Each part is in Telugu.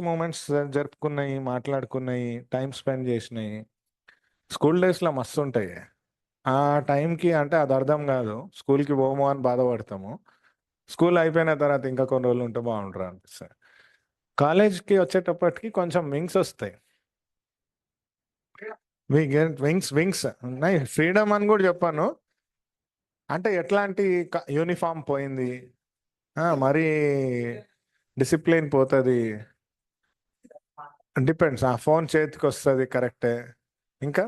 మూమెంట్స్ జరుపుకున్నాయి, మాట్లాడుకున్నాయి, టైం స్పెండ్ చేసినాయి. స్కూల్ డేస్లో మస్తు ఉంటాయి. ఆ టైంకి అంటే అది అర్థం కాదు, స్కూల్కి పోము అని బాధపడతాము. స్కూల్ అయిపోయిన తర్వాత ఇంకా కొన్ని రోజులు ఉంటే బాగుంటారు అనిపిస్తుంది. కాలేజ్కి వచ్చేటప్పటికి కొంచెం వింగ్స్ వస్తాయి. వింగ్స్ వింగ్స్ ఉన్నాయి, ఫ్రీడమ్ అని కూడా చెప్పాను. అంటే ఎట్లాంటి యూనిఫామ్ పోయింది, మరీ డిసిప్లిన్ పోతుంది, డిపెండ్స్. ఆ ఫోన్ చేతికి వస్తుంది కరెక్టే, ఇంకా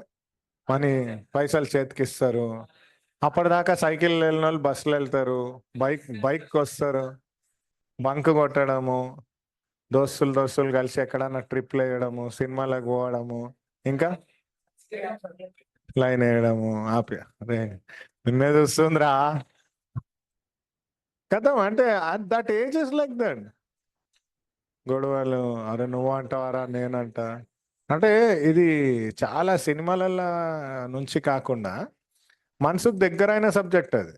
మనీ పైసలు చేతికి ఇస్తారు. అప్పటిదాకా సైకిల్ వెళ్ళిన వాళ్ళు బస్సులు వెళ్తారు, బైక్ వస్తారు, బంక్ కొట్టడము, దోస్తులు కలిసి ఎక్కడన్నా ట్రిప్లు వేయడము, సినిమాలకు పోవడము, ఇంకా లైన్ వేయడము. ఆపి అదే నిన్నే చూస్తుందిరా కదా. అంటే that age is like that. గొడవలు, అరే నువ్వు అంటావారా నేనంట. అంటే ఇది చాలా సినిమాలలో నుంచి కాకుండా మనసుకు దగ్గరైన సబ్జెక్ట్ అది.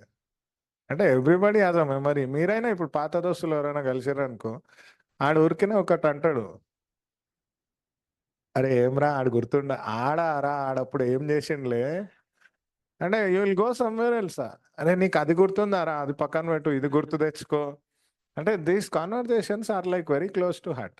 అంటే ఎవ్రీబడి హ్యాజ్ అ మెమరీ. మీరైనా ఇప్పుడు పాత దోస్తులు ఎవరైనా కలిసిరనుకో, ఆడు ఊరికినే ఒకటి అంటాడు, అరే ఏమ్రా ఆడు గుర్తుండ, ఆడా ఆడప్పుడు ఏం చేసిండ్లే అంటే you will go somewhere Elsa. అరే నీకు అది గుర్తుందారా, అది పక్కన పెట్టు, ఇది గుర్తు తెచ్చుకో. అంటే these conversations are like very close to heart.